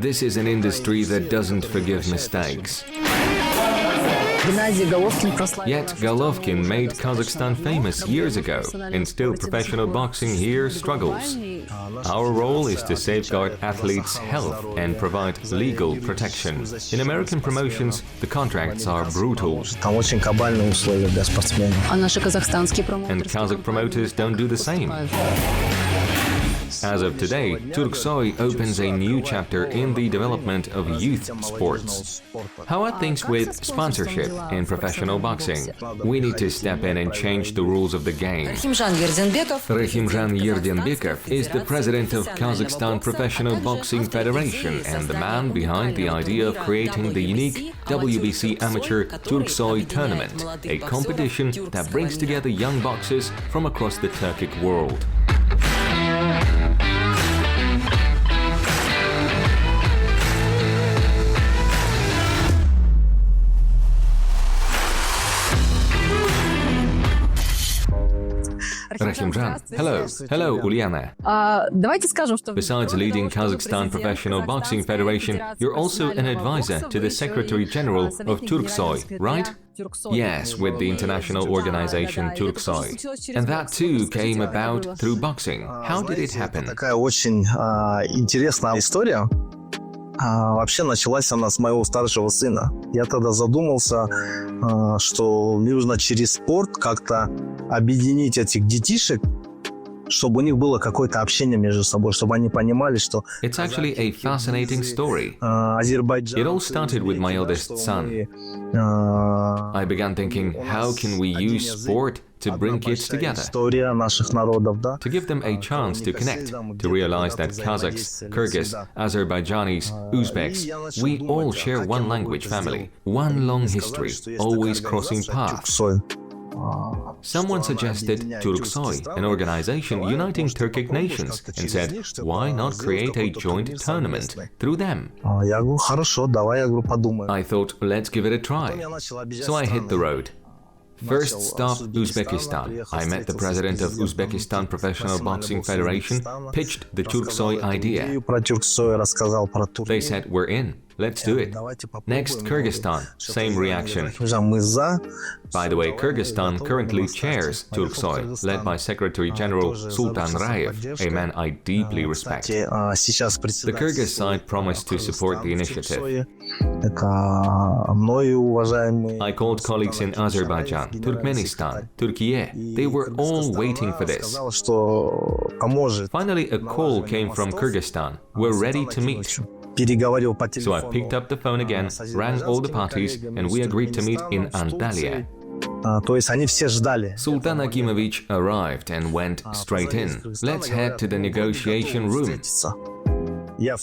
This is an industry that doesn't forgive mistakes. Yet Golovkin made Kazakhstan famous years ago, and still professional boxing here struggles. Our role is to safeguard athletes' health and provide legal protection. In American promotions, the contracts are brutal. And Kazakh promoters don't do the same. As of today, TURKSOY opens a new chapter in the development of youth sports. How are things with sponsorship in professional boxing? We need to step in and change the rules of the game. Rakhymzhan Yerdenbekov is the president of Kazakhstan Professional Boxing Federation and the man behind the idea of creating the unique WBC Amateur TURKSOY tournament, a competition that brings together young boxers from across the Turkic world. Rakhimzhan, hello. Hello, Uliana. Besides leading Kazakhstan Professional Boxing Federation, you're also an advisor to the Secretary General of TURKSOY, right? Yes, with the international organization TURKSOY. And that too came about through boxing. How did it happen? Вообще началась она с моего старшего сына. Я тогда задумался, что нужно через спорт как-то объединить этих детишек, чтобы у них было какое-то общение между собой, чтобы они понимали, что... It's actually a fascinating story. It all started with my eldest son. I began thinking, how can we use sport to bring kids together, to give them a chance to connect, to realize that Kazakhs, Kyrgyz, Azerbaijanis, Uzbeks, we all share one language family, one long history, always crossing paths. Someone suggested TURKSOY, an organization uniting Turkic nations, and said, why not create a joint tournament through them? I thought, let's give it a try. So I hit the road. First stop, Uzbekistan. I met the president of Uzbekistan Professional Boxing Federation, pitched the TURKSOY idea. They said, we're in. Let's do it. Next, Kyrgyzstan. Same reaction. By the way, Kyrgyzstan currently chairs TURKSOY, led by Secretary General Sultan Rayev, a man I deeply respect. The Kyrgyz side promised to support the initiative. I called colleagues in Azerbaijan, Turkmenistan, Turkey. They were all waiting for this. Finally, a call came from Kyrgyzstan. We're ready to meet. So I picked up the phone again, rang all the parties, and we agreed to meet in Antalya. Sultan Akimovich arrived and went straight in. Let's head to the negotiation room.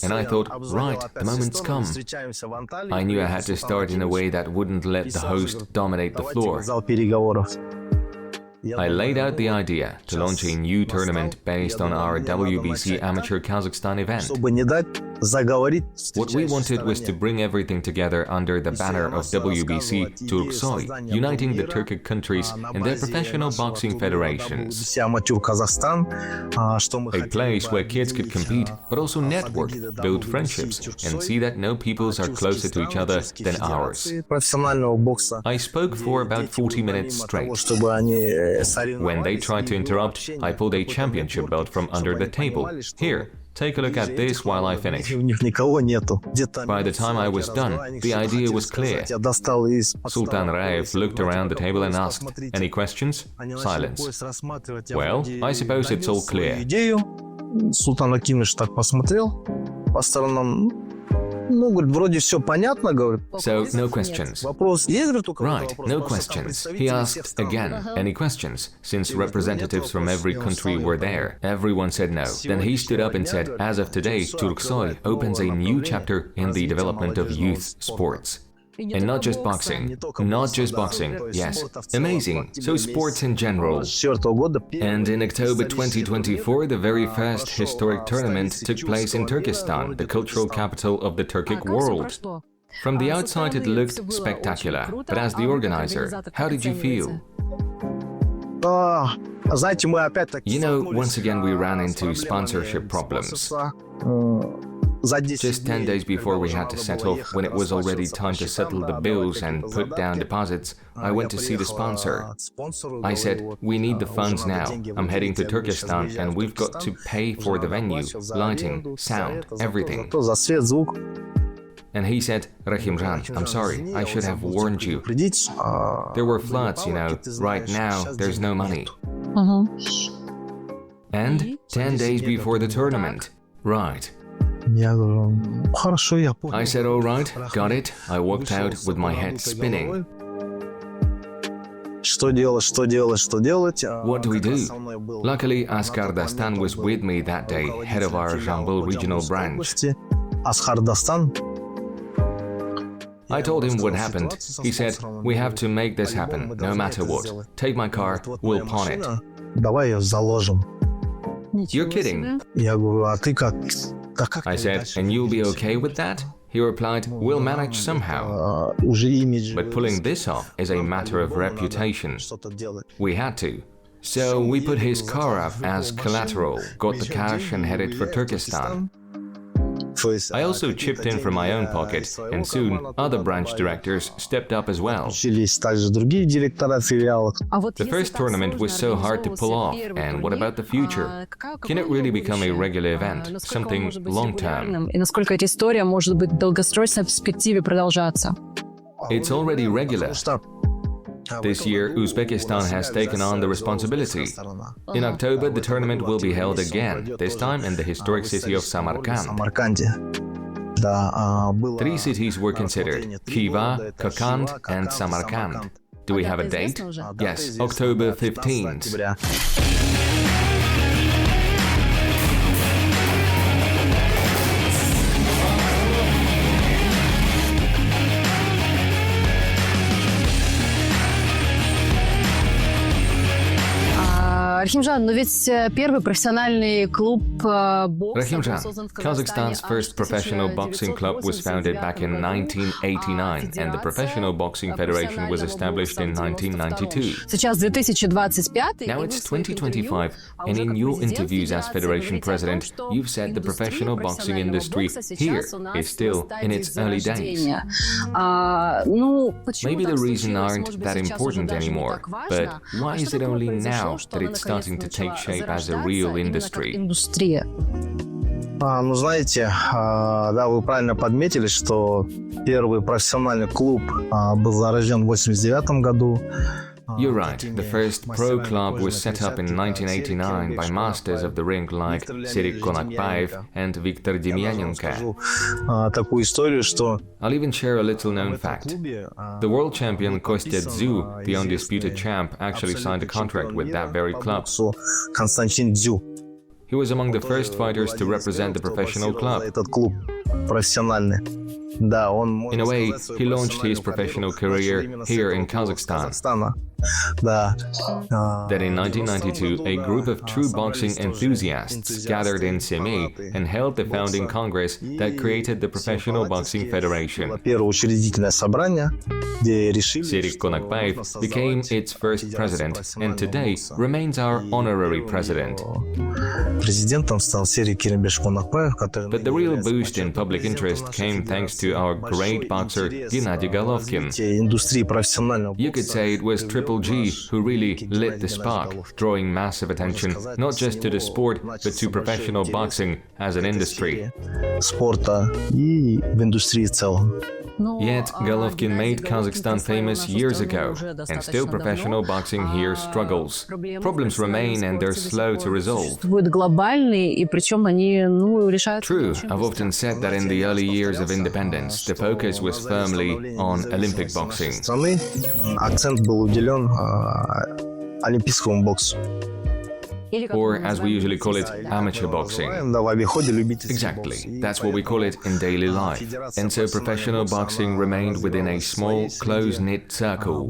And I thought, right, the moment's come. I knew I had to start in a way that wouldn't let the host dominate the floor. I laid out the idea to launch a new tournament based on our WBC Amateur Kazakhstan event. What we wanted was to bring everything together under the banner of WBC TURKSOY, uniting the Turkic countries and their professional boxing federations. A place where kids could compete, but also network, build friendships, and see that no peoples are closer to each other than ours. I spoke for about 40 minutes straight. When they tried to interrupt, I pulled a championship belt from under the table. Here, take a look at this while I finish. By the time I was done, the idea was clear. Sultan Rayev looked around the table and asked, any questions? Silence. Well, I suppose it's all clear. Султан Акимович так посмотрел по сторонам. Ну, говорит, вроде все понятно, говорит. So, no questions. Вопрос есть, говорит, только Right, no questions. He asked again, any questions? Since representatives from every country were there, everyone said no. Then he stood up and said, as of today, TURKSOY opens a new chapter in the development of youth sports. And not just boxing. Not just boxing, yes. Amazing. So sports in general. And in October 2024, the very first historic tournament took place in Turkestan, the cultural capital of the Turkic world. From the outside it looked spectacular, but as the organizer, how did you feel? Знаете, мы опять-таки... You know, once again we ran into sponsorship problems. Just 10 days before we had to set off, when it was already time to settle the bills and put down deposits, I went to see the sponsor. I said, we need the funds now. I'm heading to Turkestan and we've got to pay for the venue, lighting, sound, everything. And he said, Rakhymzhan, I'm sorry, I should have warned you. There were floods, you know. Right now, there's no money. And 10 days before the tournament. Right. I said, all right, got it. I walked out with my head spinning. What do we do? Luckily, Askar Dastan was with me that day, head of our Jambul regional branch. I told him what happened. He said, we have to make this happen, no matter what. Take my car, we'll pawn it. You're kidding. I said, and you'll be okay with that? He replied, we'll manage somehow. But pulling this off is a matter of reputation. We had to. So we put his car up as collateral, got the cash and headed for Turkestan. I also chipped in from my own pocket, and soon other branch directors stepped up as well. The first tournament was so hard to pull off, and what about the future? Can it really become a regular event, something long-term? It's already regular. This year, Uzbekistan has taken on the responsibility. In October, the tournament will be held again, this time in the historic city of Samarkand. 3 cities were considered: Khiva, Kokand, and Samarkand. Do we have a date? Yes, October 15th. Rakhymzhan, но ведь первый профессиональный клуб бокса... Rakhymzhan, Kazakhstan's first professional boxing club was founded back in 1989, and the Professional Boxing Federation was established in 1992. Сейчас 2025. Now it's 2025, and in your interviews as Federation President, you've said the professional boxing industry here is still in its early days. Maybe the reasons aren't that important anymore, but why is it only now that it's starting to take shape as a real industry? Ну, знаете, да, вы правильно подметили, что первый профессиональный клуб был зарожден в 1989 году. You're right. The first pro club was set up in 1989 by masters of the ring like Serik Konakbayev and Viktor Demyanenko. Такую историю, что... I'll even share a little known fact. The world champion Kostya Dzu, the undisputed champ, actually signed a contract with that very club. Константин Дзю. He was among the first fighters to represent the professional club. Этот клуб профессиональный. Да, он... In a way, he launched his professional career here in Kazakhstan. Then in 1992, a group of true boxing enthusiasts gathered in Semey and held the founding congress that created the Professional Boxing Federation. Serik Konakbayev became its first president and today remains our honorary president. But the real boost in public interest came thanks to our great boxer Gennady Golovkin. You could say it was Triple G who really lit the spark, drawing massive attention not just to the sport but to professional boxing as an industry. Yet Golovkin made Kazakhstan famous years ago, and still professional boxing here struggles. Problems remain and they're slow to resolve. True, I've often said that in the early years of independence, the focus was firmly on Olympic boxing. Акцент был уделен олимпийскому боксу. Or, as we usually call it, amateur boxing. Exactly, that's what we call it in daily life. And so professional boxing remained within a small, close-knit circle.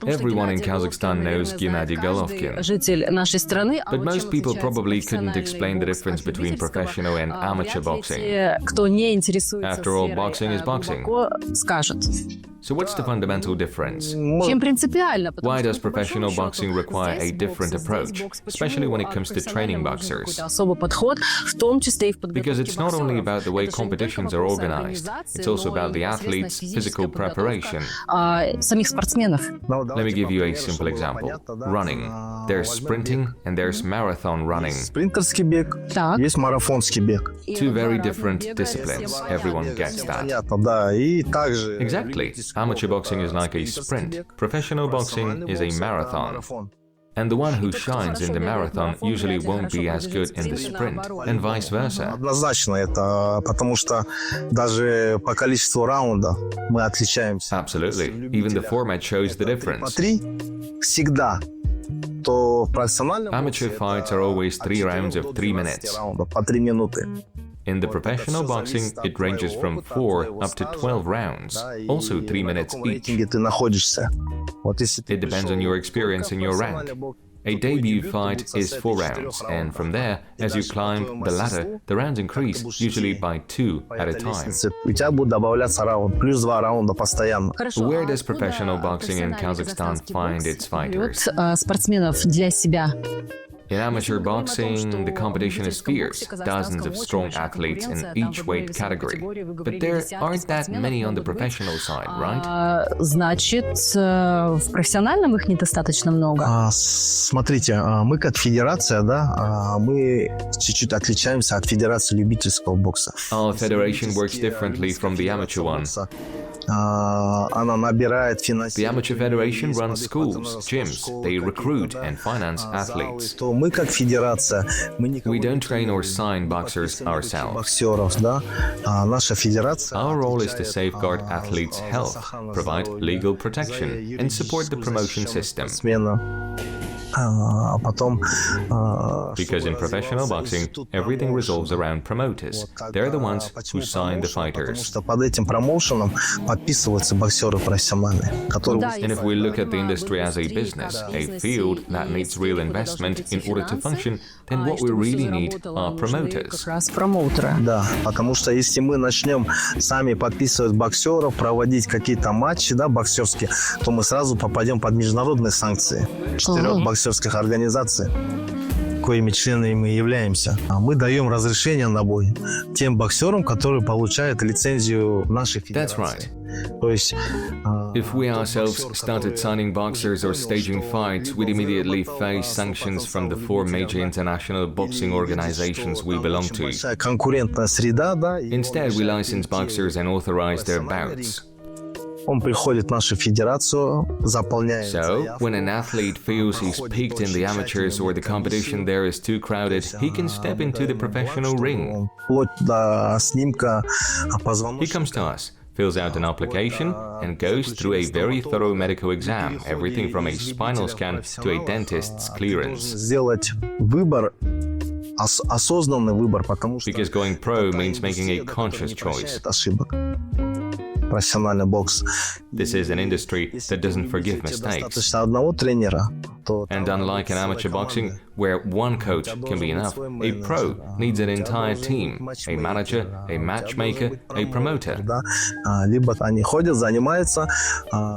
Everyone in Kazakhstan knows Gennady Golovkin. But most people probably couldn't explain the difference between professional and amateur boxing. After all, boxing is boxing. So what's the fundamental difference? Чем принципиально? Why does professional boxing require a different approach, especially when it comes to training boxers? Особый подход, в том числе и в подготовке Because it's not only боксеров. about the way Это же не только competitions are вопрос organized, организации, it's also но about и the непосредственно athletes' физическая physical подготовка, preparation. самих спортсменов. Let me give you a simple example. Running. There's sprinting and there's marathon running. Спринтерский бег, Так. есть марафонский бег. Two very different disciplines. Everyone gets that. Понятно, да. И также... Exactly. Amateur boxing is like a sprint. Professional boxing is a marathon. And the one who shines in the marathon usually won't be as good in the sprint, and vice versa. Однозначно это, потому что даже по количеству раундов мы отличаемся. Absolutely. Even the format shows the По difference. 3 всегда. То в профессиональном Amateur fights are always 3 rounds of 3 minutes. по 3 минуты. In the professional boxing, it ranges from 4 up to 12 rounds, also 3 minutes each. Где ты находишься. Вот если It depends on your experience and your rank. A debut fight is 4 rounds, and from there, as you climb the ladder, the rounds increase, usually by 2 at a time. у тебя будет добавляться раунд, плюс 2 раунда постоянно. Where does professional boxing in Kazakhstan find its fighters? Спортсменов для себя. In amateur boxing, the competition is fierce, dozens of strong athletes in each weight category. But there aren't that many on the professional side, right? Значит, в профессиональном их недостаточно много. Смотрите, мы как федерация, да, мы чуть-чуть отличаемся от федерации любительского бокса. Our federation works differently from the amateur one. Она набирает The финансирование. amateur federation runs schools, gyms, they recruit and finance athletes. То мы как федерация, мы We don't train or sign boxers ourselves. боксеров, да, наша федерация. Our role is to safeguard athletes' health, provide legal protection, and support the promotion system. Потом Because in professional boxing, everything revolves around promoters. They're the ones who sign the Потому fighters. что под этим промоушеном подписываются боксеры профессиональные, которые... And if we look at the industry as a business, a field that needs real investment in order to function, then what we really need are promoters. Как раз промоутеры. Да, потому что если мы начнем сами подписывать боксеров, проводить какие-то матчи, да, боксерские, то мы сразу попадем под международные санкции 4 боксерских организаций, коими членами мы являемся. А мы даем разрешение на бой тем боксерам, которые получают лицензию нашей федерации. That's right. То есть... If we ourselves started signing boxers or staging fights, we'd immediately face sanctions from the 4 major international boxing organizations we belong to. Конкурентная среда, да. Instead, we license boxers and authorize their bouts. Он приходит в нашу федерацию, заполняет. So, when an athlete feels he's peaked in the amateurs or the competition there is too crowded, he can step into the professional ring. Вплоть до снимка He позвоночника. comes to us, fills out an application, and goes through a very thorough medical exam, everything from a spinal scan to a dentist's clearance. Сделать выбор, осознанный выбор, потому что... Because going pro means making a conscious choice. Ошибок. Профессиональный бокс. This is an industry that doesn't forgive mistakes. Достаточно одного тренера, то... And unlike in amateur boxing, where one coach can be enough, a pro needs an entire team, a manager, a matchmaker, a promoter. Да, либо они ходят, занимаются...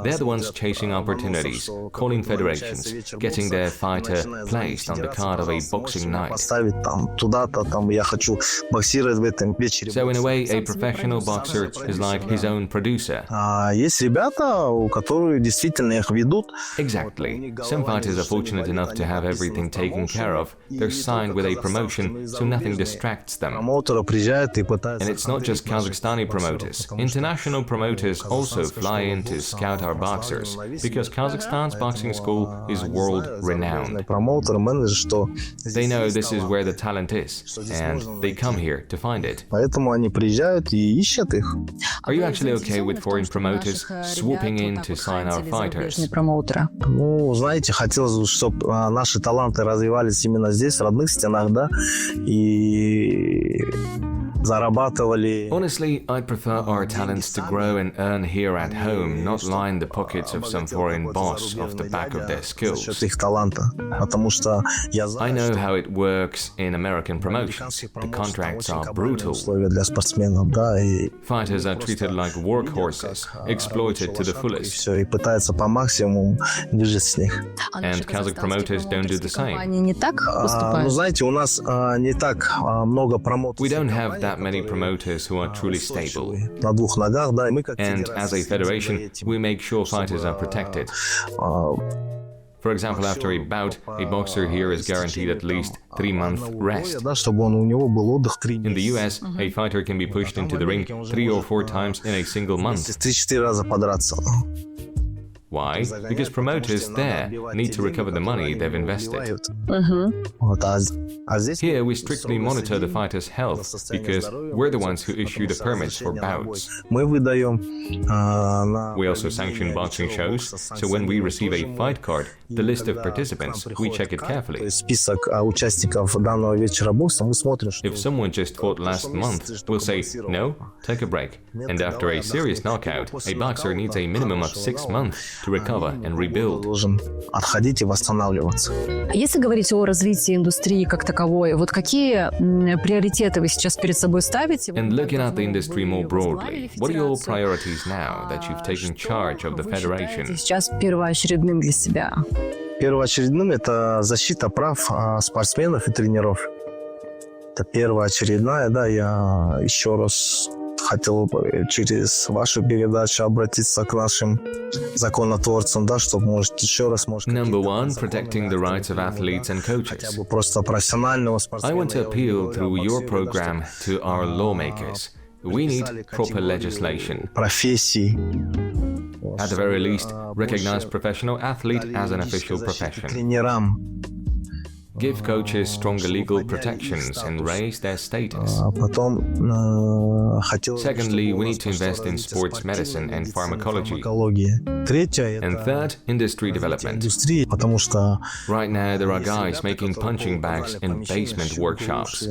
They're the ones chasing opportunities, calling federations, getting their fighter placed on the card of a boxing night. Поставить там туда-то, там я хочу боксировать в этом вечере. So in a way, a professional boxer is like his own producer. Есть ребята, у которых действительно их ведут. Exactly. Some fighters are fortunate enough to have everything taken care of. They're signed with a promotion, so nothing distracts them. Промоутеры приезжают и пытаются... And it's not just Kazakhstani promoters. International promoters also fly in to scout our boxers, because Kazakhstan's boxing school is world-renowned. Промоутеры, менеджеры, что... They know this is where the talent is, and they come here to find it. Поэтому они приезжают и ищут их. Are you actually okay with foreign promoters swooping in to sign our fighters? Ну, знаете, хотелось бы, чтобы наши таланты развивались именно здесь, в родных стенах, да, и зарабатывали. Honestly, I'd prefer our talents to grow and earn here at home, not line the pockets of some foreign boss off the back of their skills. Их таланта, потому что я I знаю, know что how it works in American promotions. The contracts are brutal. условия для спортсменов, да, и Fighters are treated like workhorses, exploited to the fullest. все, и пытаются по максимуму выжить с них. And Kazakh promoters don't do the same. Они не так Ну, поступают? знаете, у нас не так много промоутеров. We don't have that many promoters who are truly stable. На двух ногах, да, и мы как And as a federation, we make sure fighters are protected. For example, after a bout, a boxer here is guaranteed at least 3-month rest. да, чтобы у него был отдых 3 In the месяца. US, a fighter can be pushed into the ring 3 or 4 times in a single month. 3-4 раза подраться. Why? Because promoters there need to recover the money they've invested. Вот, а здесь Here, we strictly monitor the fighter's health because we're the ones who issue the permits for bouts. мы выдаем на We also sanction boxing shows, so when we receive a fight card, the list of participants, we check it carefully. список участников данного вечера бокса, мы смотрим, что If someone just fought last month, we'll say, no, take a break. And after a serious knockout, a boxer needs a minimum of 6 months to recover and rebuild. должен отходить и восстанавливаться. Если говорить о развитии индустрии как таковой, вот какие приоритеты вы сейчас перед собой ставите? And looking at the industry more broadly, what are your priorities now that you've taken charge of the federation? Сейчас первоочередным для себя? Первоочередным это защита прав спортсменов и тренеров. Это первоочередная, да, я еще раз хотел бы через вашу передачу обратиться к нашим законотворцам, да, чтобы, может, еще раз, может, Number one, protecting the rights of athletes and coaches. просто профессионального I спортсмена. want to appeal through your program to our lawmakers. We need proper legislation. Профессий. At the very least, recognize professional athlete as an official profession. Тренерам. Give coaches stronger legal protections and raise their status. Потом хотел Secondly, we need to invest in sports medicine and pharmacology. экологии. Третье And third, industry development. индустрии, потому что Right now, there are guys making punching bags in basement workshops.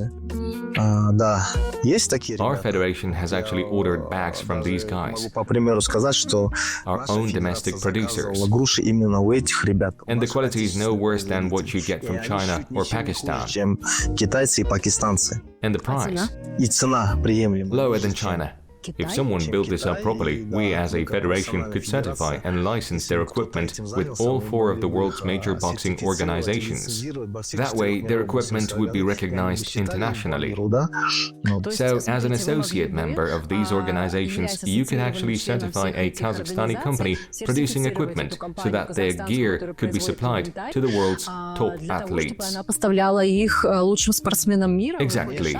да, есть такие Our ребята. federation has actually ordered bags from these guys, Могу по примеру сказать, что our own domestic producers. груши именно у этих ребят, And the quality is no worse than what you get from China or Pakistan. чем китайцы и пакистанцы. And the price, И цена приемлема. lower than China. If someone built this up properly, we as a federation could certify and license their equipment with all 4 of the world's major boxing organizations. That way, their equipment would be recognized internationally. Да? Ну, So, as an associate member of these organizations, you can actually certify a Kazakhstani company producing equipment so that their gear could be supplied to the world's top athletes. Она поставляла их лучшим спортсменам мира. Exactly.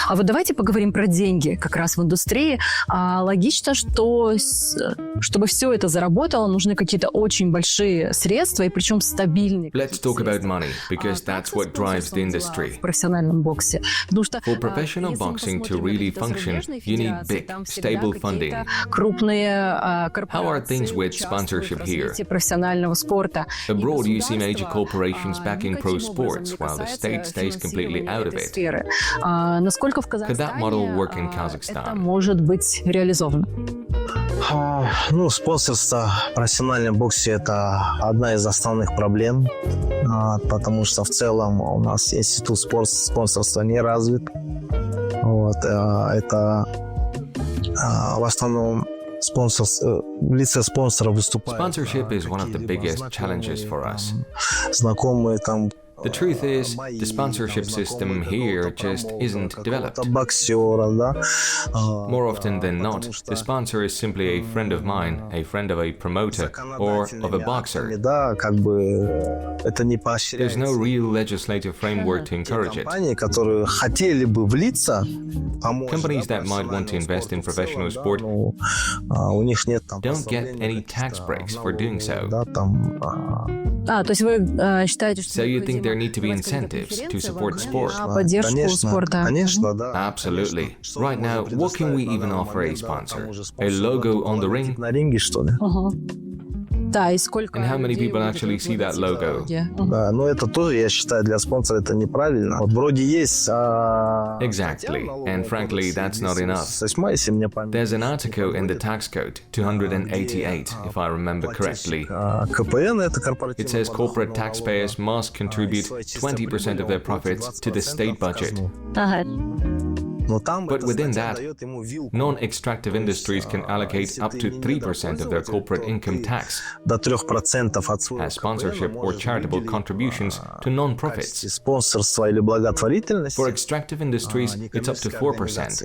А вот давайте поговорим про деньги как раз в индустрии. Логично, что чтобы все это заработало, нужны какие-то очень большие средства, и причем стабильные. Let's talk about money, because that's what drives the industry. В профессиональном боксе. Потому что, For professional boxing to really function, you need big, stable funding. Крупные How are things with sponsorship here? профессионального спорта. Abroad, you see major corporations backing pro sports, while the state stays completely out of it. Насколько в Could that model work in это Kazakhstan? может быть реализовано? Ну, спонсорство в профессиональном боксе – это одна из основных проблем, потому что в целом у нас институт спонсорства не развит. Вот, это в основном в лице спонсора выступает. Sponsorship is one of the biggest challenges for us. Знакомые там The truth is, the sponsorship system here just isn't developed. боксера, да. More often than not, the sponsor is simply a friend of mine, a friend of a promoter, or of a boxer. Да, как бы это не There's поощряется. no real legislative framework to encourage it. Компании, которые хотели бы влиться, Companies that might want to invest in professional sport у них нет там don't get any tax breaks for doing so. да, там То есть вы считаете, что So you think there need to be incentives to support sport? поддержку конечно, спорта? конечно, да. Absolutely. Right now, what can we even offer a sponsor? A logo on the ring? На ринге, что ли? Да, и сколько And how many людей people увидят actually see that в logo? итоге. Да, но это тоже, я считаю, для спонсора это неправильно. Вот вроде есть... Exactly. And frankly, that's not enough. 8, если мне память. There's an article in the tax code, 288, if I remember correctly. КПН это корпоративный It says corporate taxpayers must contribute 20% of their profits to the state budget. Ага. But within that, non-extractive industries can allocate up to 3% of their corporate income tax до 3% от своего as sponsorship or charitable contributions to non-profits. спонсорства или благотворительности. For extractive industries, it's up to 4%.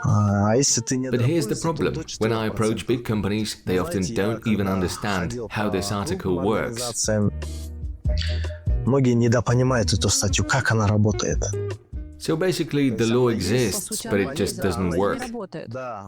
А если ты не But here's the problem. When I approach big companies, they often don't even understand how this article works. Многие недопонимают эту статью, как она работает. So basically, the law exists, but it just doesn't work.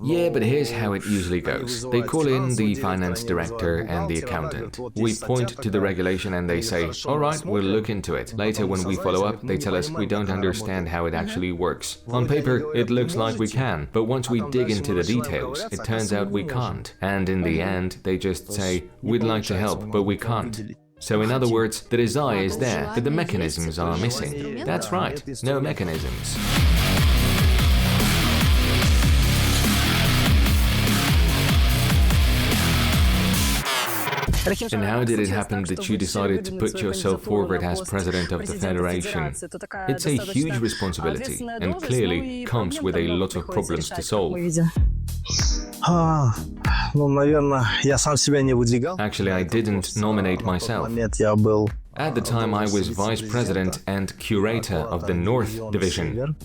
Yeah, but here's how it usually goes. They call in the finance director and the accountant. We point to the regulation and they say, all right, we'll look into it. Later, when we follow up, they tell us we don't understand how it actually works. On paper, it looks like we can, but once we dig into the details, it turns out we can't. And in the end, they just say, we'd like to help, but we can't. So in other words, the desire is there, but the mechanisms are missing. That's right, no mechanisms. And how did it happen that you decided to put yourself forward as president of the federation? It's a huge responsibility and clearly comes with a lot of problems to solve. Ну, наверное, я сам себя не выдвигал. Actually, I didn't nominate myself. Нет, я был... At the time, I was vice president and curator of the North Division.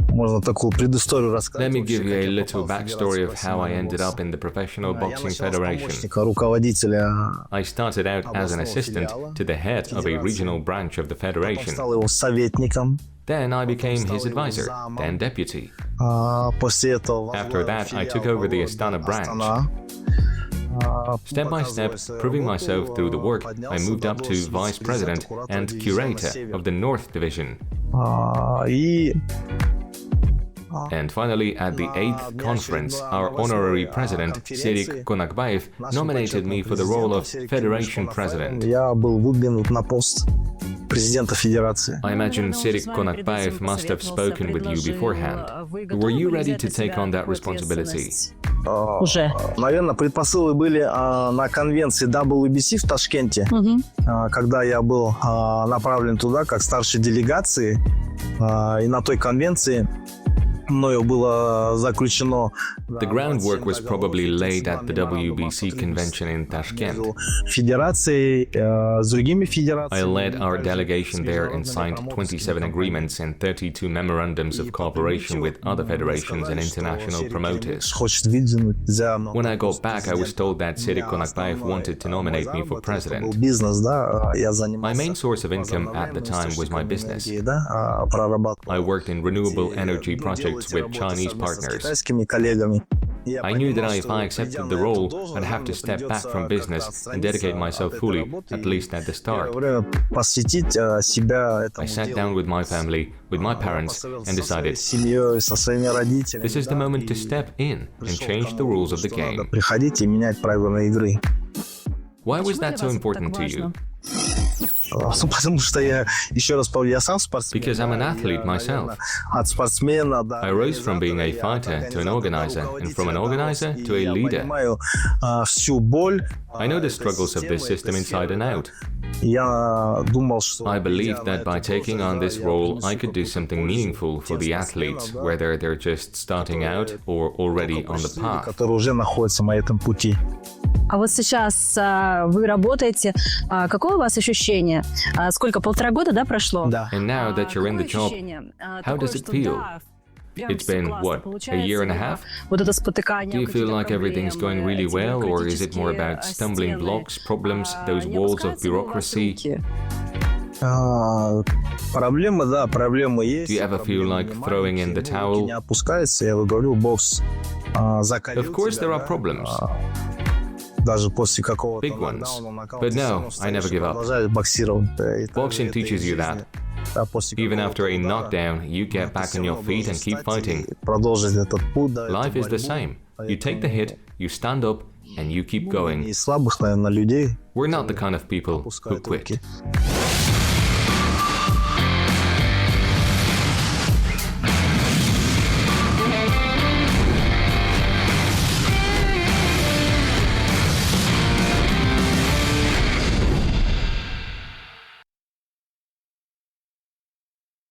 Можно такую предысторию рассказать. Let me give you a little backstory of how I ended up in the Professional Boxing Federation. Руководителя. I started out as an assistant to the head of a regional branch of the federation. Стал его советником. Then I became his advisor, then deputy. После этого... After that, I took over the Astana branch. Step by step, proving myself through the work, I moved up to vice president and curator of the North Division. And finally, at the 8th conference, our honorary president, Serik Konakbayev, nominated me for the role of Federation President. Я был выдвинут на пост президента федерации. I imagine Serik Konakbayev must have spoken with you beforehand. Were you ready to take on that responsibility? Уже. Наверное, предпосылки были на конвенции WBC в Ташкенте, когда я был направлен туда как старший делегации, и на той конвенции мною было заключено... The groundwork was probably laid at the WBC convention in Tashkent. Федерацией, с другими федерациями. I led our delegation there and signed 27 agreements and 32 memorandums of cooperation with other federations and international promoters. When I got back, I was told that Serik Konakbayev wanted to nominate me for president. My main source of income at the time was my business. I worked in renewable energy projects with Chinese partners. I knew that if I accepted the role, I'd have to step back from business and dedicate myself fully, at least at the start. I sat down with my family, with my parents, and decided, this is the moment to step in and change the rules of the game. Why was that so important to you? Потому что я, еще раз повторю, я сам спортсмен. Because I'm an athlete myself. От спортсмена до... I rose from being a fighter to an organizer, and from an organizer to a leader. Я понимаю всю боль. I know the struggles of this system inside and out. Я думал, что... I believed that by taking on this role, I could do something meaningful for the athletes, whether they're just starting out or already on the path. Которые уже находятся на этом пути. А вот сейчас вы работаете, какое у вас ощущение? Сколько, 1,5 года, да, прошло? Да. And now that you're in the job, how does it feel? It's been, what, a year and a half? Вот это спотыкание. Do you feel like everything's going really well, or is it more about stumbling blocks, problems, those walls of bureaucracy? Проблемы, да, проблемы есть. Do you ever feel like throwing in the towel? Не опускается, я говорю, бокс закалил. Of course there are problems. Даже после какого-то Big ones. But no, I never give up. Boxing teaches you that. Even after a knockdown, you get back on your feet and keep fighting. Life is the same. You take the hit you stand up and you keep going. И слабых, наверное, людей We're not the kind of people who пускают quit. руки.